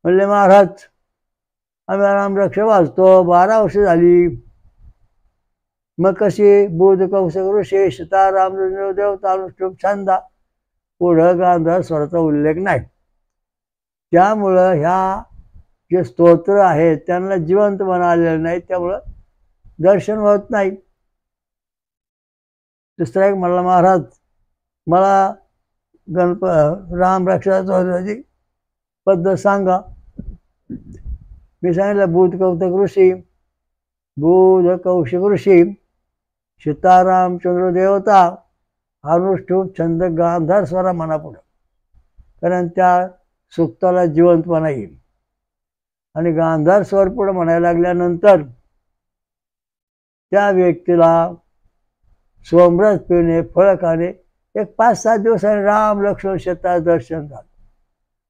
म्हणले महाराज आम्ही रामरक्षा वाचतो, 12 वर्ष झाली. मग कशी? बुध कौशक ऋषी, सीता, राम, देवता, अनुष्टुप, छंदा, पुढं गांधार स्वराचा उल्लेख नाही. त्यामुळं ह्या जे स्तोत्र आहेत त्यांना जिवंत आलेलं नाही, त्यामुळं दर्शन होत नाही. दुसरा एक म्हणला महाराज मला रामरक्षाची पद्धत सांगा. मी सांगितलं बुध कौतक ऋषी, बुध कौशिक ऋषी, सीतारामचंद्र देवता, अनुष्ठूप, छंद, गांधार स्वरा म्हणा पुढं. कारण त्या सुक्ताला जिवंतपणा येईल. आणि गांधार स्वर पुढं म्हणायला लागल्यानंतर त्या व्यक्तीला सोमरस पिणे, फळ खाणे, एक 5-7 दिवसांनी राम लक्ष्मण सीता दर्शन झालं.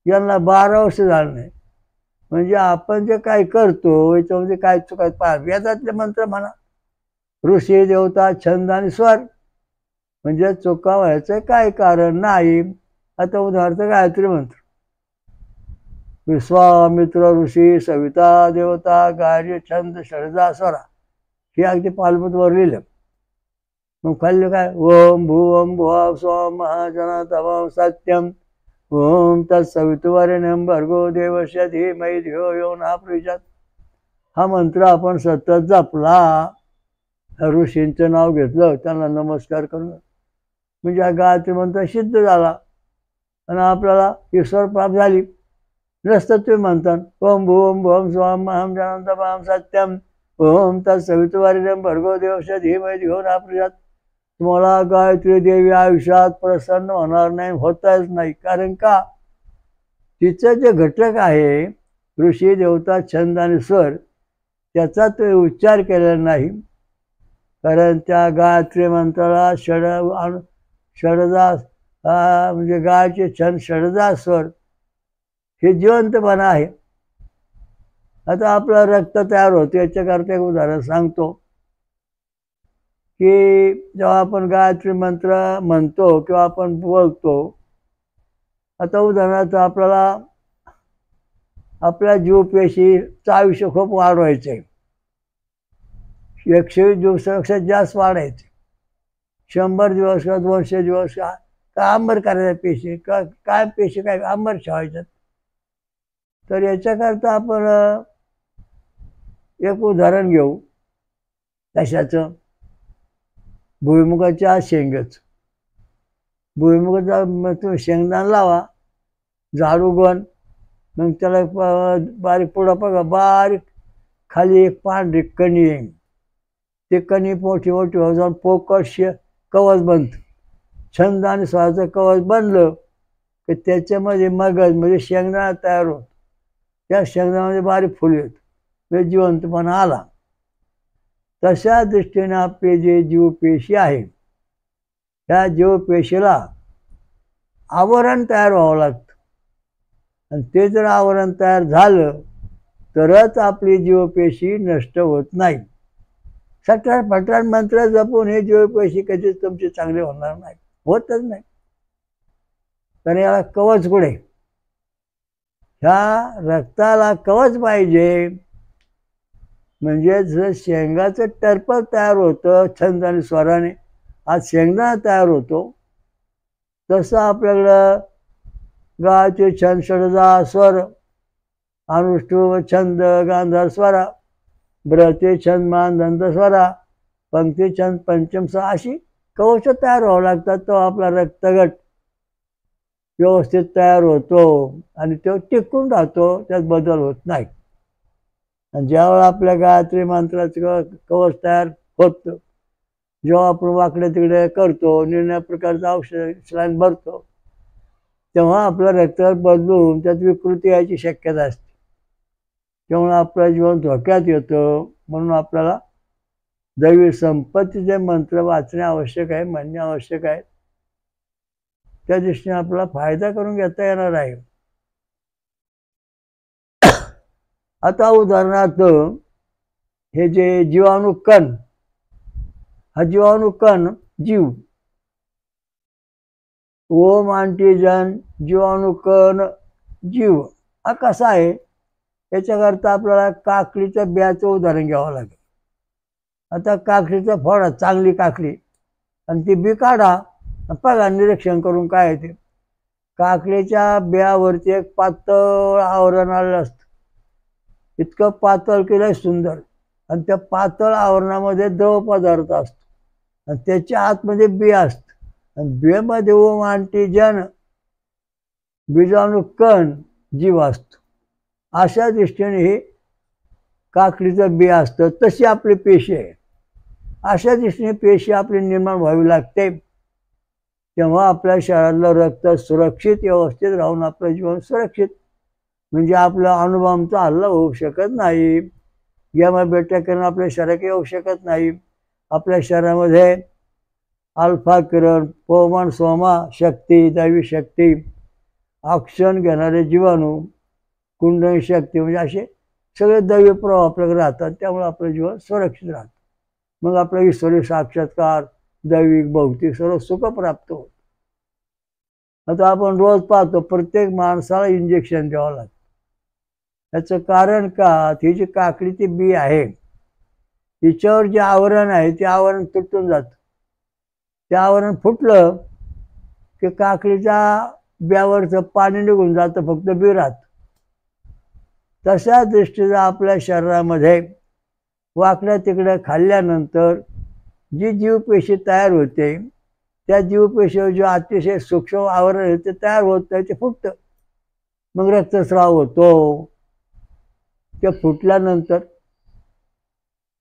यांना 12 वर्ष झालं नाही. म्हणजे आपण जे काय करतो याच्यामध्ये काय चुकायचं पहा. वेदातले मंत्र म्हणा, ऋषी, देवता, छंद आणि स्वर, म्हणजे चुका व्हायचं काय कारण नाही. आता उदाहरणार्थ गायत्री मंत्र, विश्वामित्र ऋषी, सविता देवता, गायत्री, छंद, षडजा, स्वरा, हे अगदी पालमुतवर लिहिलं. मग खाल्लं काय? ओम भुवं भुवा स्वं महाजना तमं सत्यम ओम तत्सवितुवरेण्यं भर्गो देवस्य धीमहि धियो यो नः प्रचोदयात्. हा मंत्र आपण सतत जपला, ऋषींचं नाव घेतलं, त्यांना नमस्कार करून, म्हणजे हा गायत्री मंत्र सिद्ध झाला आणि आपल्याला ईश्वर प्राप्त झाली. नसतं तुम्ही म्हणता ओम भुवं भुवं स्वं महाम जनंतमं सत्यम ओम तत्सवितुर्वरेण्यं भर्गो देवस्य धीमहि धियो न प्रचोदयात्. तुम्हाला गायत्री देवी आयुष्यात प्रसन्न होणार नाही, होताच नाही. कारण का, तिचं जे घटक आहे ऋषी देवता छंद आणि स्वर, त्याचा तो उच्चार केलेला नाही. कारण त्या गायत्री मंत्राला षडजा म्हणजे गायचे छंद, षडजा स्वर हे जिवंतपणा आहे. आता आपलं रक्त तयार होतं, याच्याकरता एक उदाहरण सांगतो की जेव्हा आपण गायत्री मंत्र म्हणतो किंवा आपण बोलतो, आता उदाहरणार्थ आपल्याला आपल्या जीवपेशीचं आयुष्य खूप वाढवायचं आहे. 120 दिवसापेक्षा जास्त वाढायचे, 100 दिवस किंवा 200 दिवस का अंबर करायच्या पेशी, काय पेशी काय अंबर ठेवायच्यात. तर याच्याकरता आपण एक उदाहरण घेऊ कशाचं, भुईमुगाच्या शेंगाचं. भुईमुगाचा तुम्ही शेंगदाणा लावा, झाड उगवण, मग त्याला बारीक पुढं बघा, बारीक खाली एक पांढरी कणी येईल. ते कणी मोठी मोठी हो जाऊन पोकळ कवच बनतं. छंद आणि स्वराचं कवच बनलं की त्याच्यामध्ये मगज म्हणजे शेंगदाणा तयार होतो. त्या शेंगदाण्यामध्ये बारीक फुल येतं, म्हणजे जिवंतपणा आला. तशा दृष्टीने आपले जे जीवपेशी आहे, त्या जीवपेशीला आवरण तयार व्हावं लागतं. आणि ते जर आवरण तयार झालं तरच आपली जीवपेशी नष्ट होत नाही. सटार फटार मंत्र जपून हे जीवपेशी कधीच तुमचे चांगले होणार नाही, होतच नाही. कारण याला कवच कुठे, ह्या रक्ताला कवच पाहिजे. म्हणजे जर शेंगाचं टरफल तयार होतं छंद आणि स्वराने, आज शेंगदाणा तयार होतो, तसं आपल्याकडं गायत्री छंद, षडजा स्वर, अनुष्टुभ छंद, गांधार स्वरा, ब्रते छंद, मान दंत स्वरा, पंक्ती छंद, पंचम सा, अशी कवच तयार व्हावं लागतात. तो आपला रक्तगट व्यवस्थित तयार होतो आणि तो टिकून राहतो, त्यात बदल होत नाही. आणि ज्यावेळेला आपल्या गायत्री मंत्राचं कवच तयार होतं, जेव्हा आपण वाकडे तिकडे करतो, निर्णय प्रकारचं औषध सलाईन भरतो, तेव्हा आपलं रक्तगट बदलून त्यात विकृती यायची शक्यता असते. त्यामुळे आपलं जीवन धोक्यात येतं. म्हणून आपल्याला दैवी संपत्तीचे मंत्र वाचणे आवश्यक आहे, म्हणणे आवश्यक आहे. त्या दृष्टीने आपल्याला फायदा करून घेता येणार आहे. आता उदाहरणार्थ हे जे जीवाणू कण, हा जीवाणू कण जीव, ओम अँटीजन जीवाणू कण जीव, हा कसा आहे, याच्याकरता आपल्याला काकडीच्या बियाचं उदाहरण घ्यावं लागेल. आता काकडीचा फळ, चांगली काकडी, आणि ती बी काढा, बघा निरीक्षण करून काय आहे ते. काकडीच्या बियावरती एक पातळ आवरण आलेलं असतं, इतकं पातळ केलं सुंदर, आणि त्या पातळ आवरणामध्ये द्रव पदार्थ असतो, आणि त्याच्या आतमध्ये बी असतं, आणि बियामध्ये ओम अँटीजन बीजाणू कण जीव असतो. अशा दृष्टीने हे काकडीचं बी असतं. तशी आपली पेशी आहे. अशा दृष्टीने पेशी आपली निर्माण व्हावी लागते, तेव्हा आपल्या शरीरातलं रक्त सुरक्षित व्यवस्थित राहून आपलं जीवन सुरक्षित, म्हणजे आपल्या अणुबॉम्बचा हल्ला होऊ शकत नाही, गॅमा बेटा किरण आपल्या शरीरात येऊ शकत नाही. आपल्या शरीरामध्ये अल्फा किरण, पवमान सोमा शक्ती, दैवी शक्ती, ऑक्सिजन घेणारे जीवाणू, कुंडली शक्ती, म्हणजे असे सगळे दैवी प्रभाव आपल्याकडे राहतात. त्यामुळे आपलं जीवन सुरक्षित राहतं. मग आपलं ईश्वरी साक्षात्कार, दैविक भौतिक सर्व सुख प्राप्त होतं. आता आपण रोज पाहतो प्रत्येक माणसाला इंजेक्शन द्यावं लागतं. याचं कारण का, ही जी काकडीची बी आहे, हिच्यावर जे आवरण आहे ते आवरण तुटून जातं. ते आवरण फुटलं की काकडीच्या बियावरचं पाणी निघून जातं, फक्त बी राहतं. तशा दृष्टीने आपल्या शरीरामध्ये वाकड्या तिकड्या खाल्ल्यानंतर जी जीवपेशी तयार होते, त्या जीवपेशीवर जे अतिशय सूक्ष्म आवरण आहे ते तयार होत नाही, ते फुटतं. मग रक्तस्राव होतो. ते फुटल्यानंतर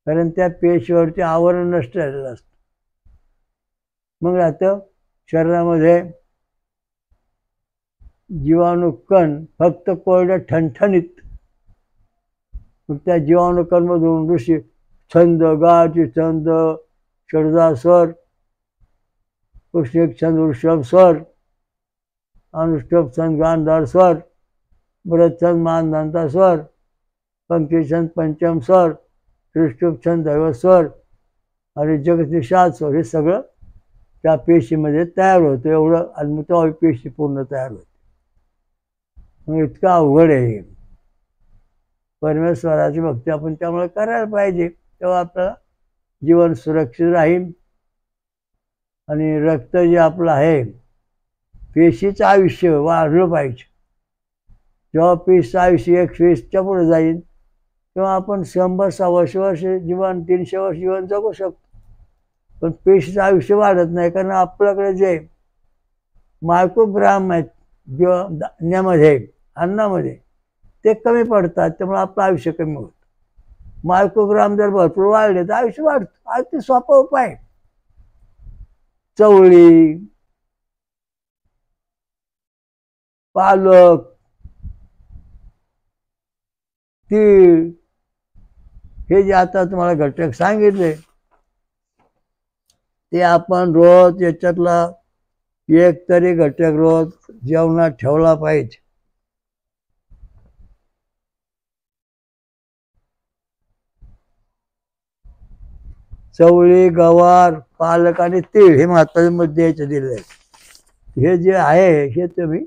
कारण त्या पेशीवरती आवरण नष्ट झालेलं असतं. मग राहतं शरीरामध्ये जीवाणू कण फक्त कोरड्या ठणठणीत. मग त्या जीवाणू कणमधून ऋषी छंद, गायत्री छंद, षडजा स्वर, पुष्यक छंद वृषभ स्वर, अनुष्टुप छंद गांधार स्वर, भरत छंद मानदंता स्वर, पंक्ती छंद पंचम स्वर, त्रिष्टुप छंद दैव स्वर आणि जगनिषाद स्वर, हे सगळं त्या पेशीमध्ये तयार होतं. एवढं आणि मग तेव्हा पेशी पूर्ण तयार होते. मग इतकं अवघड आहे. परमेश्वराची भक्ती आपण त्यामुळे करायला पाहिजे, तेव्हा आपल्याला जीवन सुरक्षित राहील. आणि रक्त जे आपलं आहे, पेशीचं आयुष्य वाढलं पाहिजे. जेव्हा पेशीचं आयुष्य 120च्या पुढे जाईल तेव्हा आपण 100-120 वर्ष जीवन, 300 वर्ष जीवन जगू शकतो. पण पेशीचं आयुष्य वाढत नाही, कारण आपल्याकडे जे मायक्रोग्राम आहेत जेवणामध्ये, अन्नामध्ये, ते कमी पडतात. त्यामुळे आपलं आयुष्य कमी होतं. मायक्रोग्राम जर भरपूर वाढले तर आयुष्य वाढतं. अगदी सोपा उपाय. चवळी, पालक, तीळ, हे जे आता तुम्हाला घटक सांगितले ते आपण रोज याच्यातला एक तरी घटक रोज जेवणात ठेवला पाहिजे. चवळी, गवार, पालक आणि तीळ हे महत्वाचे मुद्दे याचे दिले आहेत. हे जे आहे हे तुम्ही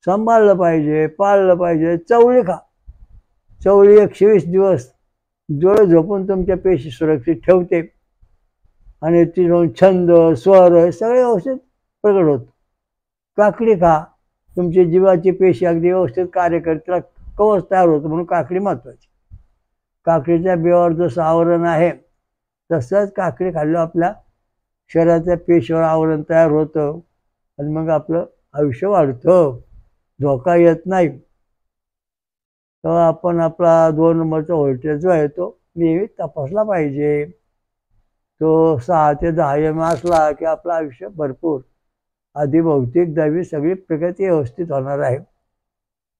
सांभाळलं पाहिजे, पाळलं पाहिजे. चवळी खा. चवळी 120 दिवस डोळे झोपून तुमच्या पेशी सुरक्षित ठेवते आणि तिथून छंद, स्वर हे सगळे व्यवस्थित प्रकट होतं. काकडी खा. तुमची जीवाची पेशी अगदी व्यवस्थित कार्य करते, कवच तयार होतं, म्हणून काकडी महत्वाची. काकडीच्या बियावर जसं आवरण आहे तसंच काकडी खाल्ल्यावर आपल्या शरीराच्या पेशीवर आवरण तयार होतं आणि मग आपलं आयुष्य वाढतं, धोका येत नाही. तेव्हा आपण आपला 2 नंबरचा व्होल्टेज जो आहे तो नेहमी तपासला पाहिजे. तो 6 ते 10 एम असला की आपलं आयुष्य भरपूर आधी भौतिक दैवी सगळी प्रगती व्यवस्थित होणार आहे.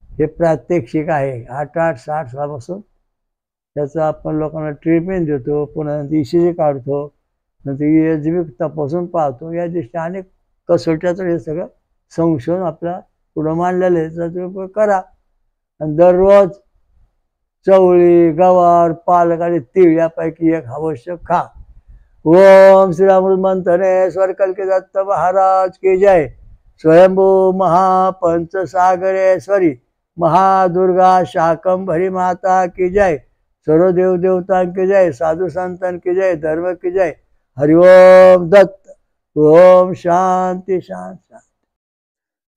हे प्रात्यक्षिक आहे. 8-8-60 सालापासून त्याचं आपण लोकांना ट्रीटमेंट देतो, पुन्हा ECG काढतो, नंतर ESG तपासून पाहतो. या दिवशी अनेक कसोट्याचं हे सगळं संशोधन आपल्या पुढं मांडलेलं आहे. त्याचा उपयोग करा आणि दररोज चवळी, गवार, पालक आणि तीळ यापैकी एक आवश्यक खा. ओम श्रीराम मंथनेश्वर कल्की दत्त महाराज की जय. स्वयंभू महापंचसागरेश्वरी महादुर्गा शाकंभरी माता की जय. सर्व देव देवतां की जय. साधु संतान की जय. धर्म की जय. हरिओम दत्त. ओम शांती शांती.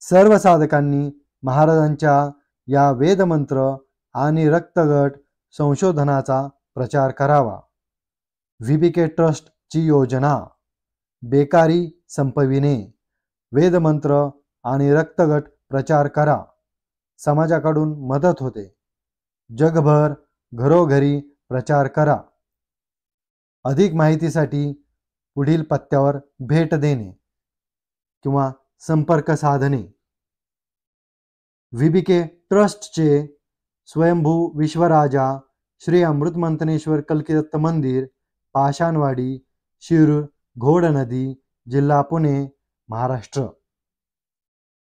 सर्व साधकांनी महाराजांच्या या वेदमंत्र आणि रक्तगट संशोधनाचा प्रचार करावा. VBK ट्रस्ट ची योजना बेकारी संपविणे. वेदमंत्र आणि रक्तगट प्रचार करा. समाजाकडून मदत होते. जगभर घरोघरी प्रचार करा. अधिक माहितीसाठी पुढील पत्त्यावर भेट देणे किंवा संपर्क साधणे. VBK ट्रस्टचे स्वयंभू विश्वराजा श्री अमृत मंथनेश्वर कल्कीदत्त मंदिर, पाषाणवाडी, शिरूर, घोड नदी, जिल्हा पुणे, महाराष्ट्र.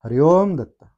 हरिओम दत्त.